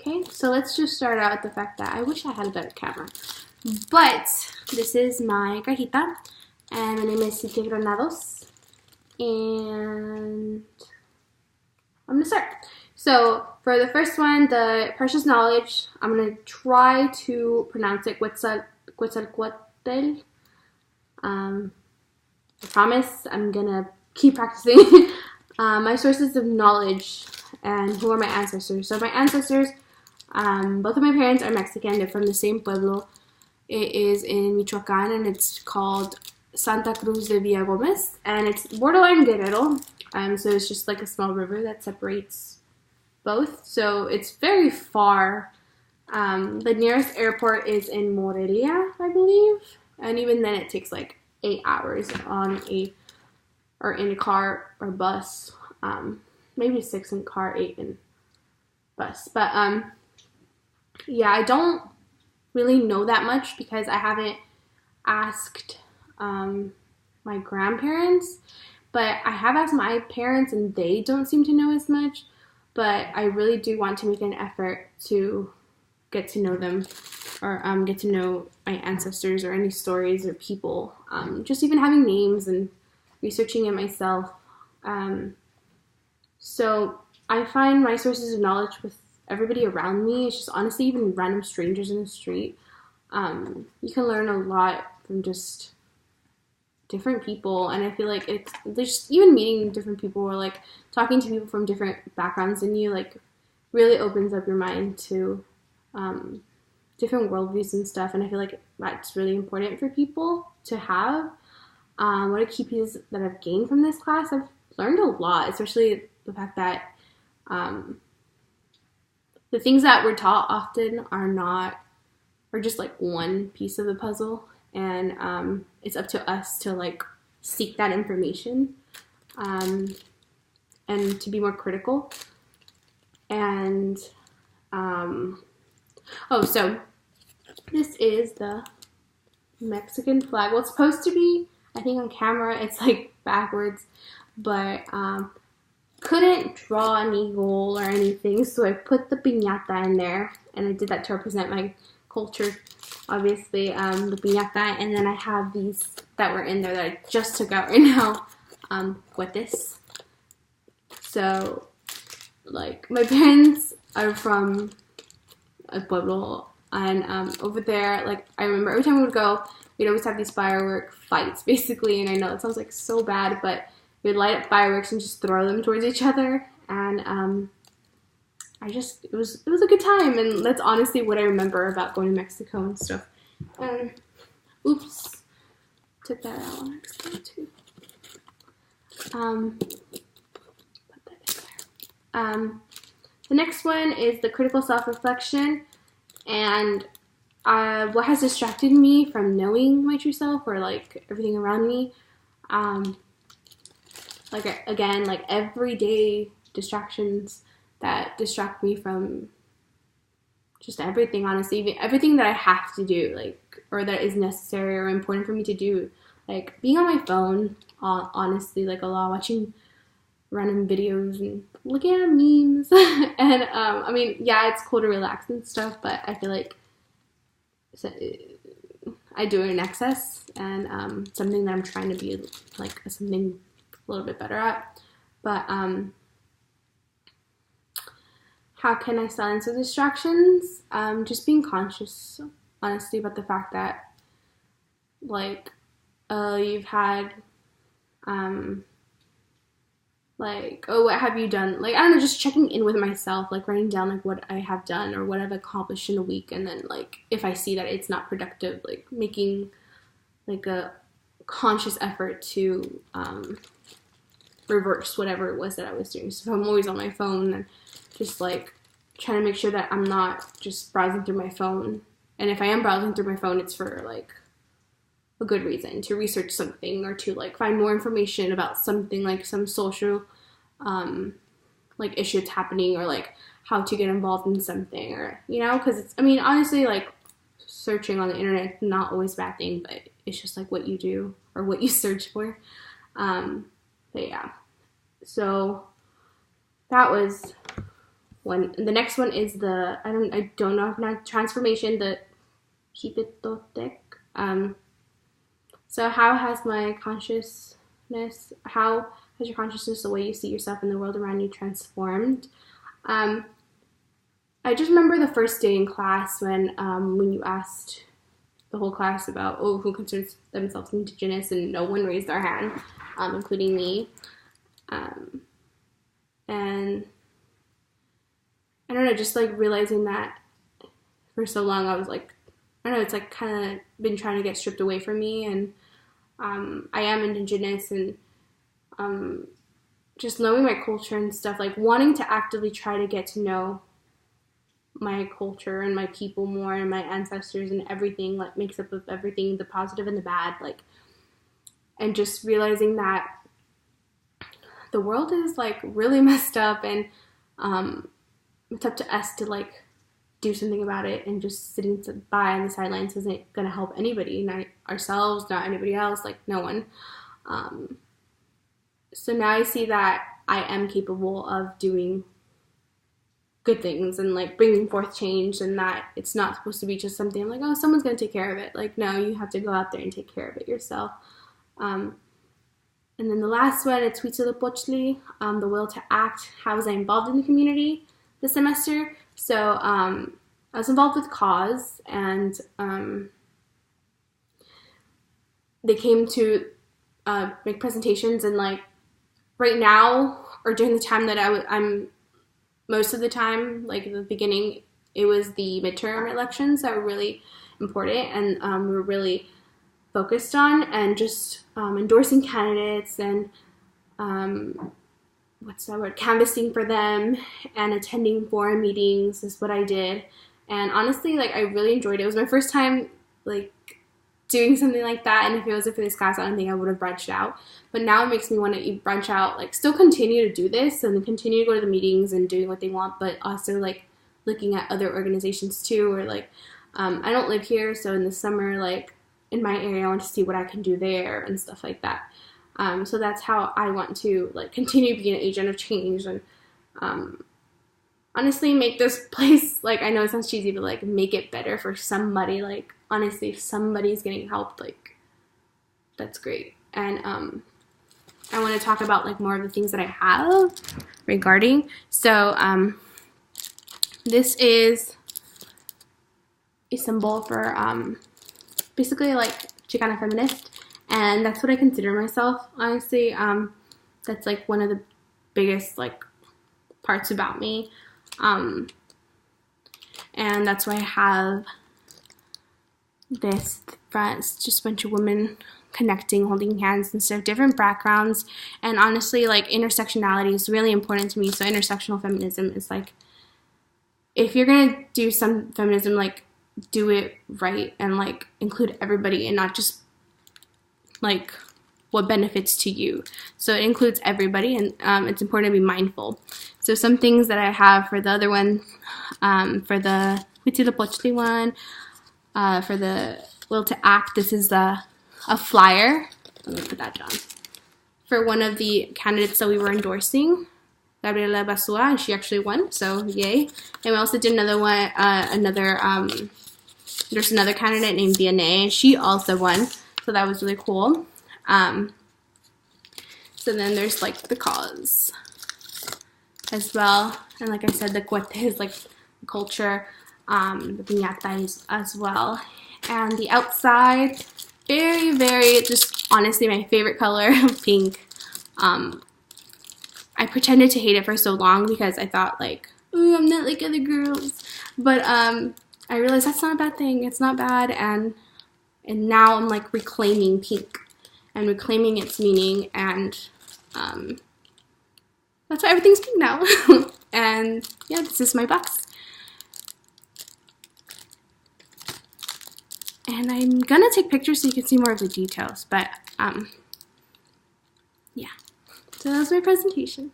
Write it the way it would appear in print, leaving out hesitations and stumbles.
Okay, so let's just start out with the fact that I wish I had a better camera. But this is my cajita, and my name is Siete Granados, and I'm gonna start. So for the first one, the precious knowledge, I'm gonna try to pronounce it Quetzalcoatl. I promise I'm gonna keep practicing. My sources of knowledge and who are my ancestors. So my ancestors, both of my parents are Mexican. They're from the same pueblo. It is in Michoacan, and it's called Santa Cruz de Villagomez, and it's borderline Guerrero. So it's just like a small river that separates both. So it's very far. The nearest airport is in Morelia, I believe, and even then it takes like 8 hours in a car or bus. Maybe 6 in car, 8 in bus. But yeah, I don't really know that much because I haven't asked my grandparents, but I have asked my parents and they don't seem to know as much. But I really do want to make an effort to get to know them, or get to know my ancestors or any stories or people, just even having names and researching it myself. So I find my sources of knowledge with everybody around me. It's just honestly even random strangers in the street. You can learn a lot from just different people, and I feel like there's just even meeting different people or like talking to people from different backgrounds than you, like really opens up your mind to different worldviews and stuff, and I feel like that's really important for people to have. What are key pieces that I've gained from this class? I've learned a lot, especially the fact that the things that we're taught often are just like one piece of the puzzle, and it's up to us to like seek that information and to be more critical. And so this is the Mexican flag. Well, it's supposed to be, I think on camera it's like backwards, but couldn't draw an eagle or anything, so I put the piñata in there, and I did that to represent my culture, obviously, the piñata, and then I have these that were in there that I just took out right now, with this. So, like, my parents are from a pueblo, and over there, like, I remember every time we would go, we'd always have these firework fights, basically, and I know it sounds like so bad, but we'd light up fireworks and just throw them towards each other, and it was a good time, and that's honestly what I remember about going to Mexico and stuff. Oops, took that out on accident too. Put that in there. The next one is the critical self-reflection, and what has distracted me from knowing my true self, or like everything around me, like again, like everyday distractions that distract me from just everything, honestly, even everything that I have to do, like, or that is necessary or important for me to do, like being on my phone, honestly, like a lot, watching random videos and looking at memes, and I mean, yeah, it's cool to relax and stuff, but I feel like I do it in excess, and something that I'm trying to be like something a little bit better at. But how can I silence the distractions? Just being conscious, honestly, about the fact that, like, you've had, like, oh, what have you done? Like, I don't know, just checking in with myself, like, writing down, like, what I have done or what I've accomplished in a week, and then, like, if I see that it's not productive, like, making, like, a conscious effort to, reverse whatever it was that I was doing. So if I'm always on my phone, and just like trying to make sure that I'm not just browsing through my phone, and if I am browsing through my phone, it's for like a good reason, to research something or to like find more information about something, like some social like issue that's happening, or like how to get involved in something, or because it's, I mean, honestly, like searching on the internet, not always a bad thing, but it's just like what you do or what you search for. But yeah, so that was one. The next one is the I don't know if not transformation, the Hipitotec. So how has your consciousness, the way you see yourself in the world around you, transformed? I just remember the first day in class when you asked the whole class about, who considers themselves indigenous, and no one raised their hand, including me. And I don't know, just like realizing that for so long I was like, I don't know, it's like kind of been trying to get stripped away from me, and I am indigenous, and just knowing my culture and stuff, like wanting to actively try to get to know my culture and my people more, and my ancestors and everything, like makes up of everything, the positive and the bad, like, and just realizing that the world is like really messed up, and it's up to us to like do something about it, and just sitting by on the sidelines isn't going to help anybody, not ourselves, not anybody else, like no one. So now I see that I am capable of doing good things and like bringing forth change, and that it's not supposed to be just something like, oh, someone's going to take care of it. Like, no, you have to go out there and take care of it yourself. And then the last one, it's Huitzilopochtli, the will to act. How was I involved in the community this semester? So I was involved with Cause, and they came to make presentations, and like right now, or during the time that I'm most of the time, like at the beginning, it was the midterm elections that were really important, and we were really focused on, and just endorsing candidates, and canvassing for them, and attending forum meetings is what I did. And honestly, like I really enjoyed it. It was my first time like doing something like that, and if it wasn't for this class, I don't think I would have branched out. But now it makes me want to branch out, like still continue to do this and continue to go to the meetings and doing what they want, but also like looking at other organizations too, or like I don't live here, so in the summer, like in my area, I want to see what I can do there and stuff like that. So that's how I want to like continue being an agent of change, and honestly make this place, like I know it sounds cheesy, but like make it better for somebody. Like honestly, if somebody's getting help, like that's great. And I want to talk about like more of the things that I have regarding. So this is a symbol for basically like Chicana feminist, and that's what I consider myself, honestly. That's like one of the biggest like parts about me, and that's why I have this front. It's just a bunch of women connecting, holding hands and stuff, different backgrounds. And honestly, like intersectionality is really important to me. So intersectional feminism is like, if you're gonna do some feminism, like do it right and like include everybody, and not just like what benefits to you. So it includes everybody, and it's important to be mindful. So some things that I have for the other one, for the Huitzilopochtli one, for the will to act, this is a flyer. Let me put that down. For one of the candidates that we were endorsing, Gabriela Basua, and she actually won, so yay. And we also did another one, there's another candidate named Vianney, and she also won, so that was really cool. So then there's like the cause as well, and like I said, the cuete is like culture, the piñata is as well. And the outside, very, very, just honestly my favorite color, pink. I pretended to hate it for so long because I thought like, ooh, I'm not like other girls. But I realized that's not a bad thing. It's not bad, and now I'm like reclaiming pink and reclaiming its meaning, and that's why everything's pink now. And yeah, this is my box. And I'm gonna take pictures so you can see more of the details, but yeah. So that was my presentation.